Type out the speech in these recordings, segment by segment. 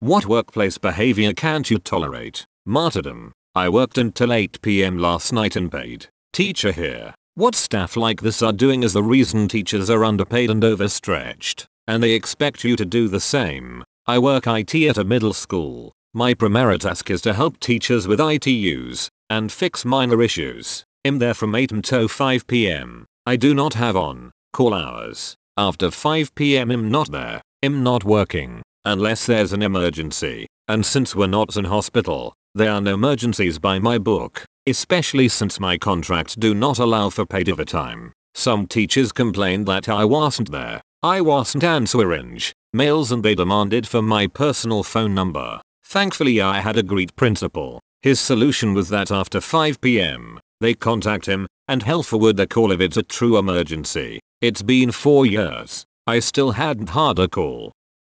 What workplace behavior can't you tolerate? Martyrdom. I worked until 8 p.m. last night and paid. Teacher here. What staff like this are doing is the reason teachers are underpaid and overstretched. And they expect you to do the same. I work IT at a middle school. My primary task is to help teachers with IT use and fix minor issues. I'm there from 8 until 5 p.m. I do not have on call hours. After 5 p.m. I'm not there. I'm not working unless there's an emergency. And since we're not in hospital, there are no emergencies by my book, especially since my contracts do not allow for paid overtime. Some teachers complained that I wasn't there. I wasn't answering mails and they demanded for my personal phone number. Thankfully I had a great principal. His solution was that after 5 p.m. they contact him and he'll forward the call if it's a true emergency. It's been 4 years. I still hadn't had a call.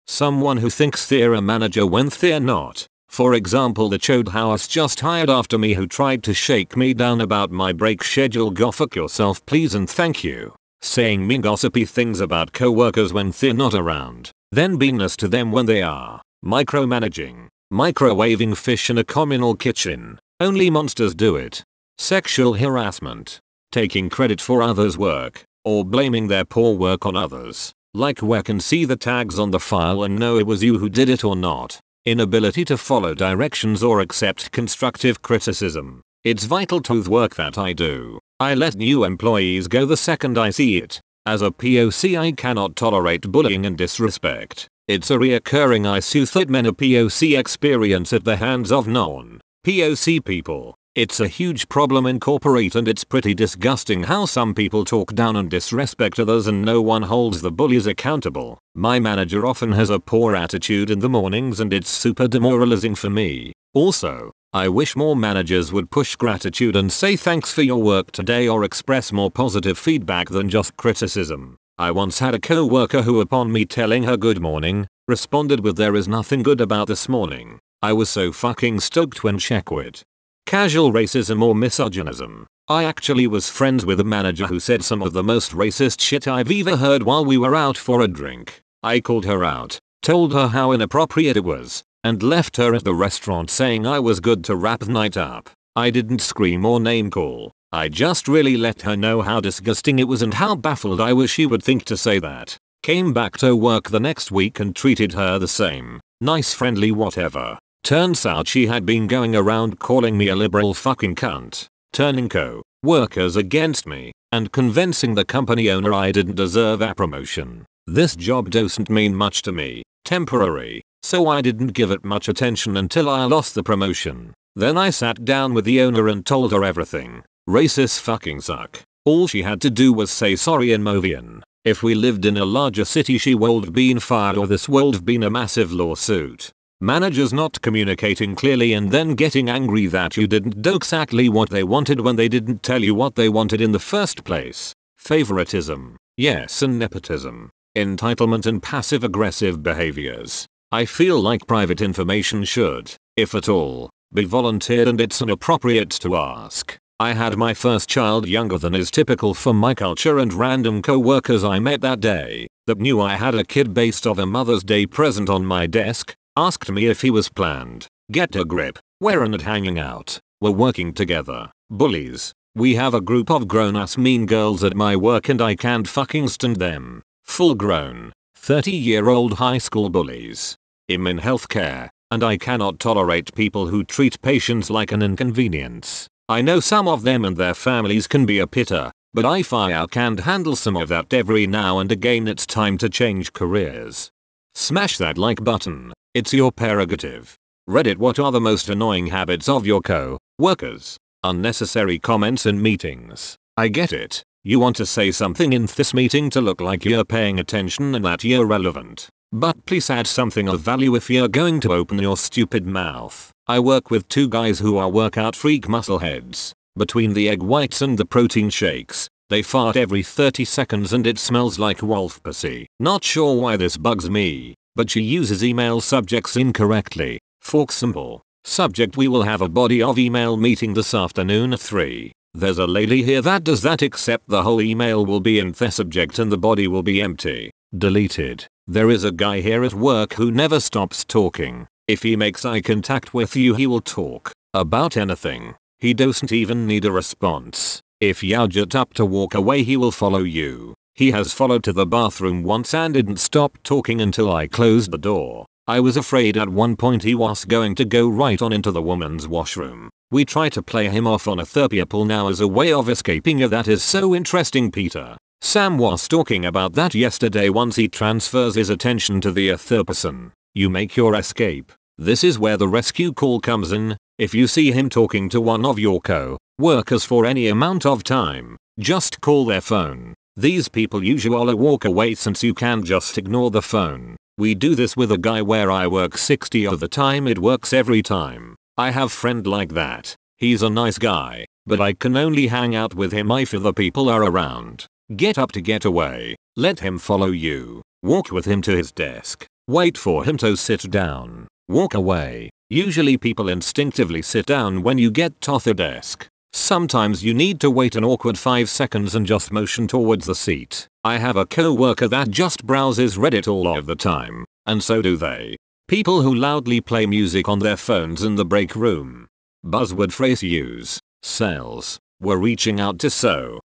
Someone who thinks they're a manager when they're not. For example, the chode house just hired after me who tried to shake me down about my break schedule. Go fuck yourself please and thank you. Saying mean gossipy things about coworkers when they're not around. Then being nice to them when they are. Micromanaging. Microwaving fish in a communal kitchen. Only monsters do it. Sexual harassment. Taking credit for others' work. Or blaming their poor work on others. Like where can see the tags on the file and know it was you who did it or not. Inability to follow directions or accept constructive criticism. It's vital to the work that I do. I let new employees go the second I see it. As a POC I cannot tolerate bullying and disrespect. It's a reoccurring issue that many POC experience at the hands of non-POC people. It's a huge problem in corporate and it's pretty disgusting how some people talk down and disrespect others and no one holds the bullies accountable. My manager often has a poor attitude in the mornings and it's super demoralizing for me. Also, I wish more managers would push gratitude and say thanks for your work today or express more positive feedback than just criticism. I once had a coworker who upon me telling her good morning, responded with there is nothing good about this morning. I was so fucking stoked when she quit. Casual racism or misogynism. I actually was friends with a manager who said some of the most racist shit I've ever heard while we were out for a drink. I called her out, told her how inappropriate it was, and left her at the restaurant saying I was good to wrap the night up. I didn't scream or name call. I just really let her know how disgusting it was and how baffled I was she would think to say that. Came back to work the next week and treated her the same. Nice, friendly, whatever. Turns out she had been going around calling me a liberal fucking cunt, turning co-workers against me, and convincing the company owner I didn't deserve a promotion. This job doesn't mean much to me, temporary, so I didn't give it much attention until I lost the promotion. Then I sat down with the owner and told her everything. Racists fucking suck. All she had to do was say sorry in Movian. If we lived in a larger city she would been fired or this would been a massive lawsuit. Managers not communicating clearly and then getting angry that you didn't do exactly what they wanted when they didn't tell you what they wanted in the first place. Favoritism. Yes, and nepotism. Entitlement and passive aggressive behaviors. I feel like private information should, if at all, be volunteered and it's inappropriate to ask. I had my first child younger than is typical for my culture and random co-workers I met that day that knew I had a kid based off a Mother's Day present on my desk. Asked me if he was planned. Get a grip. We're not hanging out. We're working together. Bullies. We have a group of grown-ass mean girls at my work and I can't fucking stand them. Full grown, 30-year-old high school bullies. I'm in healthcare, and I cannot tolerate people who treat patients like an inconvenience. I know some of them and their families can be a pitter, but I can't handle some of that every now and again. It's time to change careers. Smash that like button. It's your prerogative. Reddit. What are the most annoying habits of your co-workers? Unnecessary comments in meetings. I get it. You want to say something in this meeting to look like you're paying attention and that you're relevant. But please add something of value if you're going to open your stupid mouth. I work with two guys who are workout freak muscleheads. Between the egg whites and the protein shakes, they fart every 30 seconds and it smells like wolf pussy. Not sure why this bugs me. But she uses email subjects incorrectly. For example, subject: we will have a body of email meeting this afternoon at 3. There's a lady here that does that except the whole email will be in the subject and the body will be empty. Deleted. There is a guy here at work who never stops talking. If he makes eye contact with you he will talk about anything. He doesn't even need a response. If you get up to walk away he will follow you. He has followed to the bathroom once and didn't stop talking until I closed the door. I was afraid at one point he was going to go right on into the woman's washroom. We try to play him off on a therapy pool now as a way of escaping. That is so interesting, Peter. Sam was talking about that yesterday. Once he transfers his attention to the third person, you make your escape. This is where the rescue call comes in. If you see him talking to one of your co-workers for any amount of time, just call their phone. These people usually walk away since you can just ignore the phone. We do this with a guy where I work 60 of the time. It works every time. I have friend like that. He's a nice guy, but I can only hang out with him if other people are around. Get up to get away. Let him follow you. Walk with him to his desk. Wait for him to sit down. Walk away. Usually people instinctively sit down when you get to the desk. Sometimes you need to wait an awkward 5 seconds and just motion towards the seat. I have a coworker that just browses Reddit all of the time, and so do they. People who loudly play music on their phones in the break room. Buzzword phrase use. Sales. We're reaching out to so.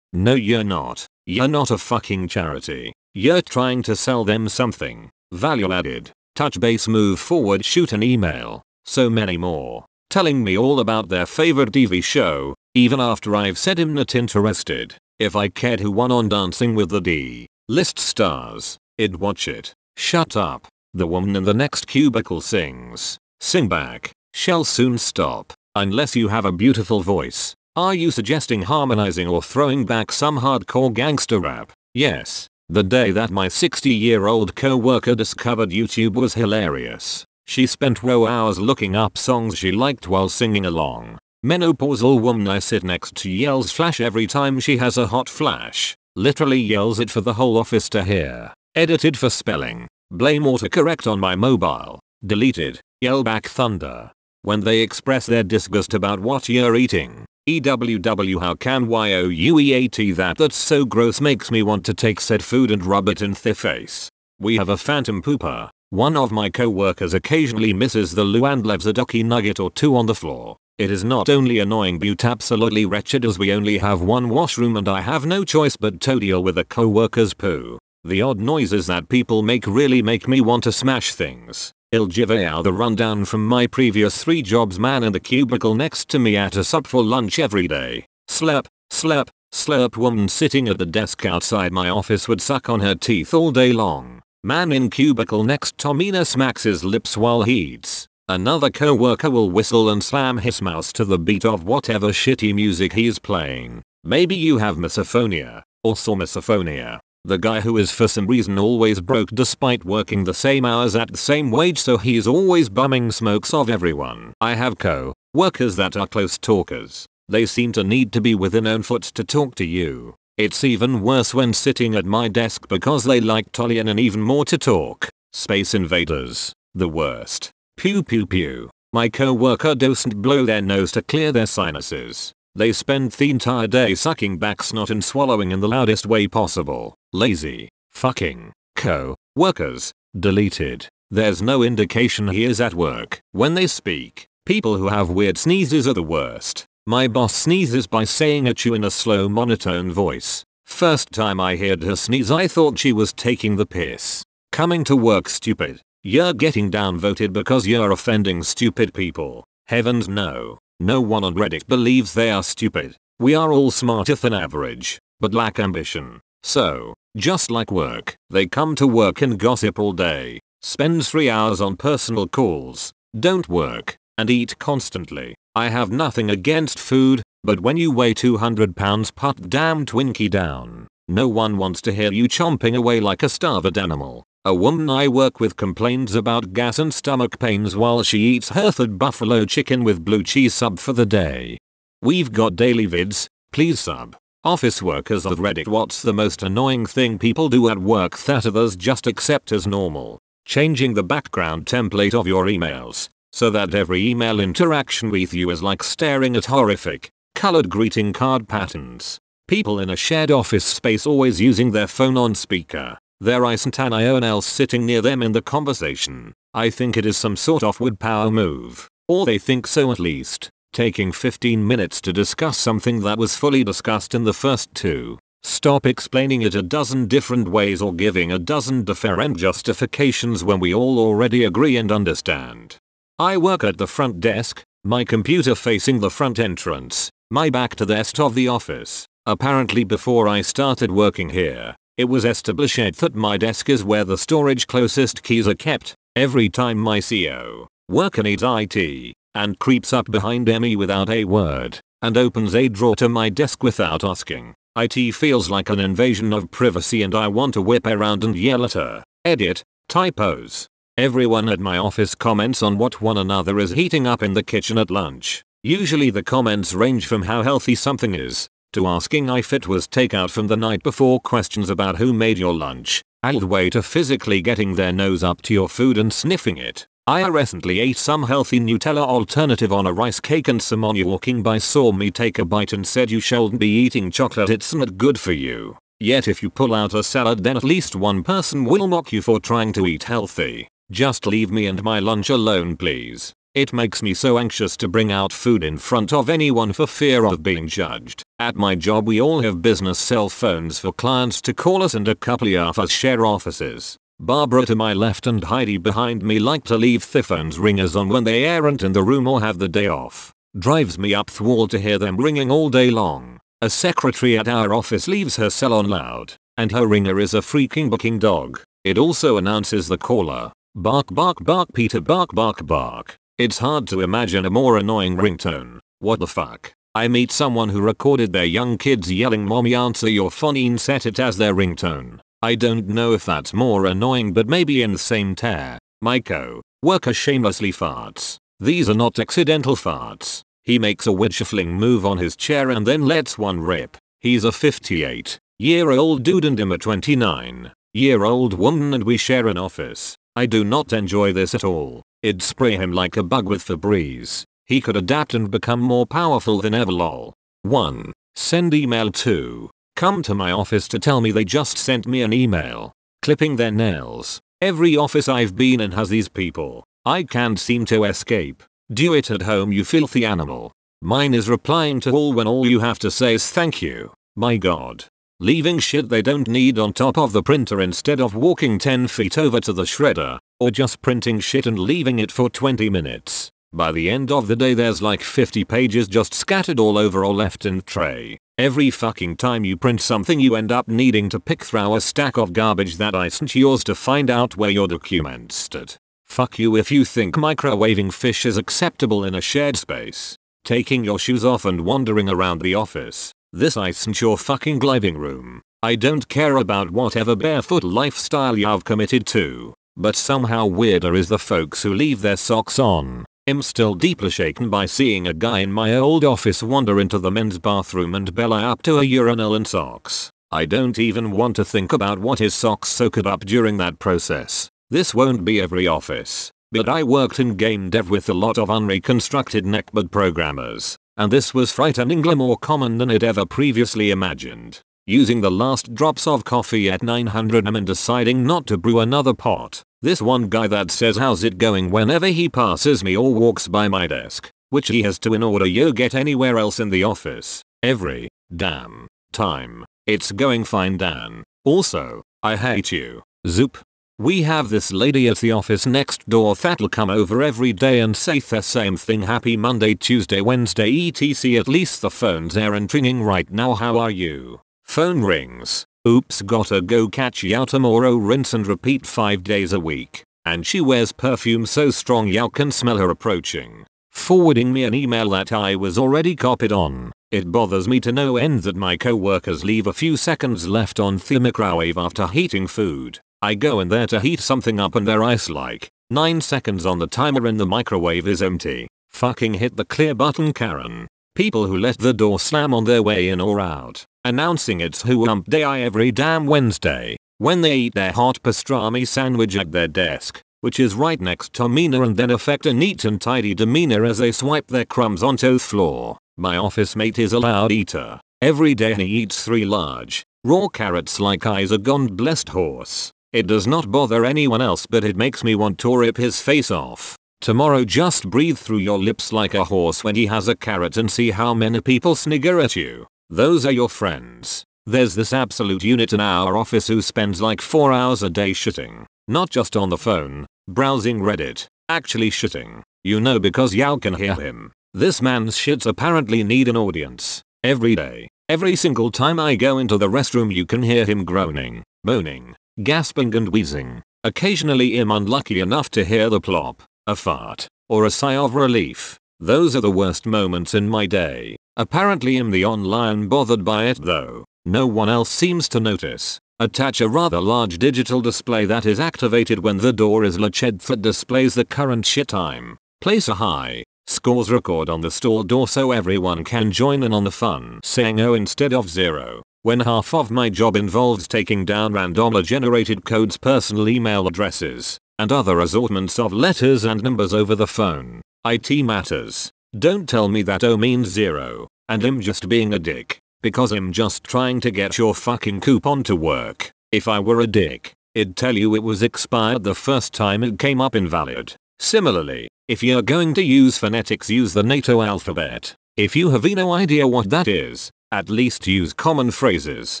No you're not. You're not a fucking charity. You're trying to sell them something. Value added. Touch base, move forward, shoot an email. So many more. Telling me all about their favorite TV show, even after I've said I'm not interested. If I cared who won on Dancing with the D-list stars, I'd watch it. Shut up. The woman in the next cubicle sings. Sing back. Shall soon stop. Unless you have a beautiful voice. Are you suggesting harmonizing or throwing back some hardcore gangster rap? Yes. The day that my 60-year-old coworker discovered YouTube was hilarious. She spent raw hours looking up songs she liked while singing along. Menopausal woman I sit next to yells flash every time she has a hot flash. Literally yells it for the whole office to hear. Edited for spelling. Blame autocorrect on my mobile. Deleted. Yell back thunder. When they express their disgust about what you're eating. EWW how can youeat that's so gross, makes me want to take said food and rub it in their face. We have a phantom pooper. One of my co-workers occasionally misses the loo and leaves a ducky nugget or two on the floor. It is not only annoying but absolutely wretched, as we only have one washroom and I have no choice but to deal with a co-worker's poo. The odd noises that people make really make me want to smash things. I'll give you the rundown from my previous 3 jobs. Man in the cubicle next to me at a sub for lunch every day. Slurp, slurp, slurp. Woman sitting at the desk outside my office would suck on her teeth all day long. Man in cubicle next to me smacks his lips while he eats. Another coworker will whistle and slam his mouse to the beat of whatever shitty music he's playing. Maybe you have misophonia, or misophonia. The guy who is for some reason always broke despite working the same hours at the same wage, so he's always bumming smokes of everyone. I have co-workers that are close talkers. They seem to need to be within own foot to talk to you. It's even worse when sitting at my desk because they like Tollian and even more to talk. Space invaders. The worst. Pew pew pew. My co-worker doesn't blow their nose to clear their sinuses. They spend the entire day sucking back snot and swallowing in the loudest way possible. Lazy. Fucking. Co-workers. Deleted. There's no indication he is at work. When they speak, people who have weird sneezes are the worst. My boss sneezes by saying at you in a slow monotone voice. First time I heard her sneeze I thought she was taking the piss. Coming to work stupid. You're getting downvoted because you're offending stupid people. Heavens no. No one on Reddit believes they are stupid. We are all smarter than average, but lack ambition. So, just like work, they come to work and gossip all day. Spend 3 hours on personal calls. Don't work. And eat constantly. I have nothing against food, but when you weigh 200 pounds, put damn Twinkie down. No one wants to hear you chomping away like a starved animal. A woman I work with complains about gas and stomach pains while she eats her third buffalo chicken with blue cheese sub for the day. We've got daily vids, please sub. Office workers of Reddit. What's the most annoying thing people do at work that others just accept as normal? Changing the background template of your emails so that every email interaction with you is like staring at horrific, colored greeting card patterns. People in a shared office space always using their phone on speaker. There isn't anyone else sitting near them in the conversation. I think it is some sort of wood power move. Or they think so at least. Taking 15 minutes to discuss something that was fully discussed in the first 2. Stop explaining it a dozen different ways or giving a dozen different justifications when we all already agree and understand. I work at the front desk, my computer facing the front entrance, my back to the rest of the office. Apparently before I started working here, it was established that my desk is where the storage closest keys are kept. Every time my CO worker needs IT and creeps up behind me without a word and opens a drawer to my desk without asking, IT feels like an invasion of privacy and I want to whip around and yell at her. Edit. Typos. Everyone at my office comments on what one another is heating up in the kitchen at lunch. Usually the comments range from how healthy something is to asking if it was takeout from the night before, questions about who made your lunch, all the way to physically getting their nose up to your food and sniffing it. I recently ate some healthy Nutella alternative on a rice cake and someone walking by saw me take a bite and said you shouldn't be eating chocolate, it's not good for you. Yet if you pull out a salad then at least one person will mock you for trying to eat healthy. Just leave me and my lunch alone please. It makes me so anxious to bring out food in front of anyone for fear of being judged. At my job we all have business cell phones for clients to call us and a couple of us share offices. Barbara to my left and Heidi behind me like to leave their phones ringers on when they aren't in the room or have the day off. Drives me up the wall to hear them ringing all day long. A secretary at our office leaves her cell on loud, and her ringer is a freaking barking dog. It also announces the caller. Bark bark bark Peter bark bark bark. It's hard to imagine a more annoying ringtone. What the fuck? I meet someone who recorded their young kids yelling mommy answer your phone and set it as their ringtone. I don't know if that's more annoying but maybe in the same tier. My co-worker shamelessly farts. These are not accidental farts. He makes a weird shuffling move on his chair and then lets one rip. He's a 58-year-old dude and I'm a 29-year-old woman and we share an office. I do not enjoy this at all. It'd spray him like a bug with Febreze. He could adapt and become more powerful than ever lol. 1. Send email. 2. Come to my office to tell me they just sent me an email. Clipping their nails. Every office I've been in has these people. I can't seem to escape. Do it at home you filthy animal. Mine is replying to all when all you have to say is thank you. My god. Leaving shit they don't need on top of the printer instead of walking 10 feet over to the shredder, or just printing shit and leaving it for 20 minutes. By the end of the day there's like 50 pages just scattered all over or left in the tray. Every fucking time you print something you end up needing to pick through a stack of garbage that isn't yours to find out where your documents stood. Fuck you if you think microwaving fish is acceptable in a shared space. Taking your shoes off and wandering around the office. This isn't your fucking living room. I don't care about whatever barefoot lifestyle you've committed to. But somehow weirder is the folks who leave their socks on. I'm still deeply shaken by seeing a guy in my old office wander into the men's bathroom and belly up to a urinal in socks. I don't even want to think about what his socks soaked up during that process. This won't be every office. But I worked in game dev with a lot of unreconstructed neckbud programmers. And this was frighteningly more common than it ever previously imagined. Using the last drops of coffee at 900 am and deciding not to brew another pot. This one guy that says how's it going whenever he passes me or walks by my desk, which he has to in order to get anywhere else in the office. Every damn time. It's going fine Dan. Also, I hate you. Zoop. We have this lady at the office next door that'll come over every day and say the same thing happy Monday, Tuesday, Wednesday etc. At least the phones aren't ringing right now. How are you? Phone rings. Oops, gotta go catch you tomorrow. Rinse and repeat 5 days a week. And she wears perfume so strong you can smell her approaching. Forwarding me an email that I was already copied on. It bothers me to no end that my co-workers leave a few seconds left on the microwave after heating food. I go in there to heat something up and their ice like 9 seconds on the timer and the microwave is empty. Fucking hit the clear button Karen. People who let the door slam on their way in or out. Announcing it's hump day every damn Wednesday. When they eat their hot pastrami sandwich at their desk. Which is right next to Mina and then affect a neat and tidy demeanor as they swipe their crumbs onto the floor. My office mate is a loud eater. Every day he eats 3 large, raw carrots like he's a gone blessed horse. It does not bother anyone else, but it makes me want to rip his face off. Tomorrow just breathe through your lips like a horse when he has a carrot and see how many people snigger at you. Those are your friends. There's this absolute unit in our office who spends like 4 hours a day shitting. Not just on the phone, browsing Reddit, actually shitting. You know, because y'all can hear him. This man's shits apparently need an audience. Every day. Every single time I go into the restroom you can hear him groaning, moaning, gasping and wheezing. Occasionally I'm unlucky enough to hear the plop, a fart, or a sigh of relief. Those are the worst moments in my day. Apparently I'm the only one bothered by it though. No one else seems to notice. Attach a rather large digital display that is activated when the door is latched that displays the current shit time. Place a high scores record on the stall door so everyone can join in on the fun, saying oh instead of 0. When half of my job involves taking down randomly generated codes, personal email addresses, and other assortments of letters and numbers over the phone. IT matters. Don't tell me that O means 0, and I'm just being a dick, because I'm just trying to get your fucking coupon to work. If I were a dick, it'd tell you it was expired the first time it came up invalid. Similarly, if you're going to use phonetics, use the NATO alphabet. If you have no idea what that is, at least use common phrases,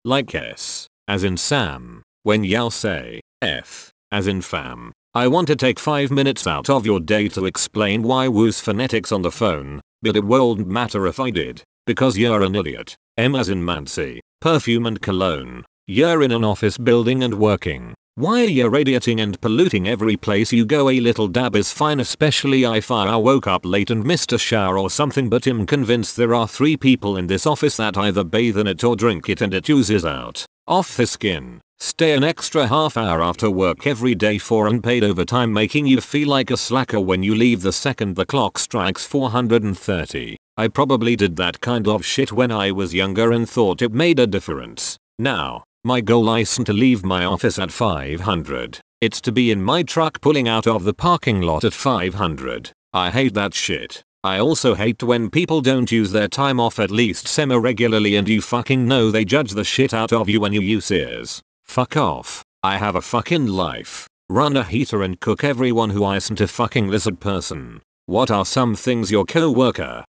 like S, as in Sam, when y'all say F, as in fam. I want to take 5 minutes out of your day to explain why I use phonetics on the phone, but it won't matter if I did, because you're an idiot. M as in Mancy, perfume and cologne. You're in an office building and working. Why are you radiating and polluting every place you go? A little dab is fine, especially if I woke up late and missed a shower or something, but I'm convinced there are 3 people in this office that either bathe in it or drink it and it oozes out off the skin. Stay an extra half hour after work every day for unpaid overtime, making you feel like a slacker when you leave the second the clock strikes 430. I probably did that kind of shit when I was younger and thought it made a difference. Now, my goal isn't to leave my office at 500. It's to be in my truck pulling out of the parking lot at 500. I hate that shit. I also hate when people don't use their time off at least semi-regularly and you fucking know they judge the shit out of you when you use ears. Fuck off. I have a fucking life. Run a heater and cook everyone who isn't a fucking lizard person. What are some things your coworker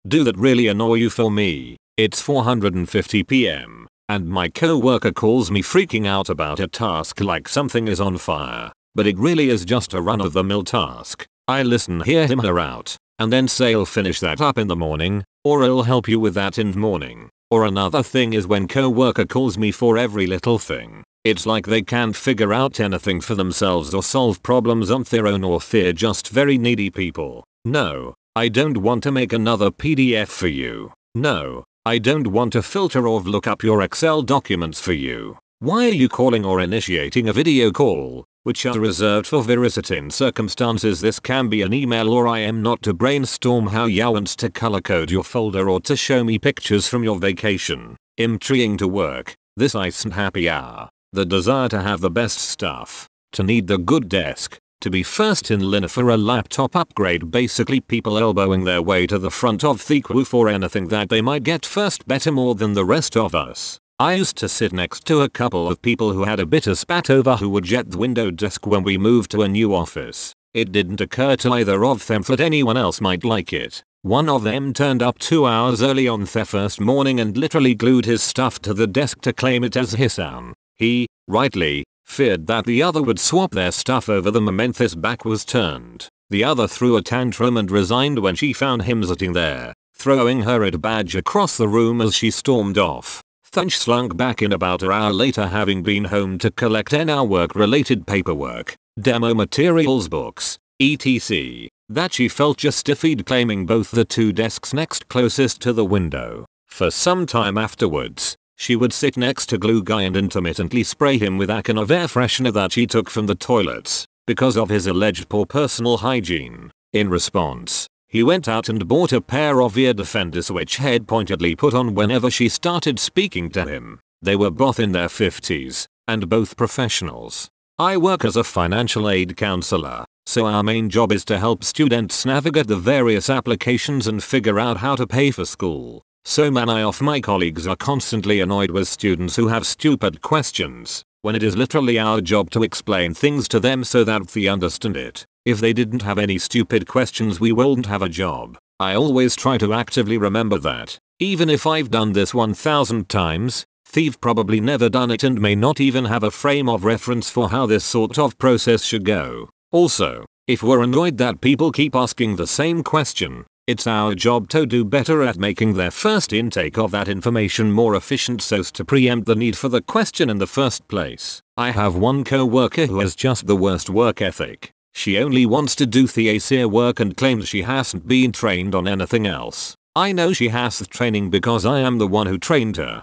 do that really annoy you? For me, it's 4:50 p.m. and my coworker calls me freaking out about a task like something is on fire, but it really is just a run-of-the-mill task. I listen, hear him her out, and then say I'll finish that up in the morning, or I'll help you with that in the morning. Or another thing is when coworker calls me for every little thing. It's like they can't figure out anything for themselves or solve problems on their own, or they're just very needy people. No, I don't want to make another PDF for you. No, I don't want to filter or look up your Excel documents for you. Why are you calling or initiating a video call, which are reserved for very certain circumstances? This can be an email, or I am not to brainstorm how you want to color code your folder or to show me pictures from your vacation. I'm trying to work. This isn't happy hour. The desire to have the best stuff, to need the good desk, to be first in line for a laptop upgrade, basically people elbowing their way to the front of the queue for anything that they might get first better more than the rest of us. I used to sit next to a couple of people who had a bit of spat over who would jet the window desk when we moved to a new office. It didn't occur to either of them that anyone else might like it. One of them turned up 2 hours early on their first morning and literally glued his stuff to the desk to claim it as his own. He, rightly, feared that the other would swap their stuff over the moment his back was turned. The other threw a tantrum and resigned when she found him sitting there, throwing her red badge across the room as she stormed off. Thunch slunk back in about an hour later, having been home to collect NR work-related paperwork, demo materials, books, etc. that she felt justified claiming both the 2 desks next closest to the window. For some time afterwards, she would sit next to glue guy and intermittently spray him with a can of air freshener that she took from the toilets, because of his alleged poor personal hygiene. In response, he went out and bought a pair of ear defenders which he'd pointedly put on whenever she started speaking to him. They were both in their 50s, and both professionals. I work as a financial aid counselor, so our main job is to help students navigate the various applications and figure out how to pay for school. So many of my colleagues are constantly annoyed with students who have stupid questions, when it is literally our job to explain things to them so that they understand it. If they didn't have any stupid questions, we wouldn't have a job. I always try to actively remember that. Even if I've done this 1000 times, they've probably never done it and may not even have a frame of reference for how this sort of process should go. Also, if we're annoyed that people keep asking the same question, it's our job to do better at making their first intake of that information more efficient so as to preempt the need for the question in the first place. I have one coworker who has just the worst work ethic. She only wants to do the ACR work and claims she hasn't been trained on anything else. I know she has the training because I am the one who trained her.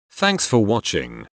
Thanks for watching.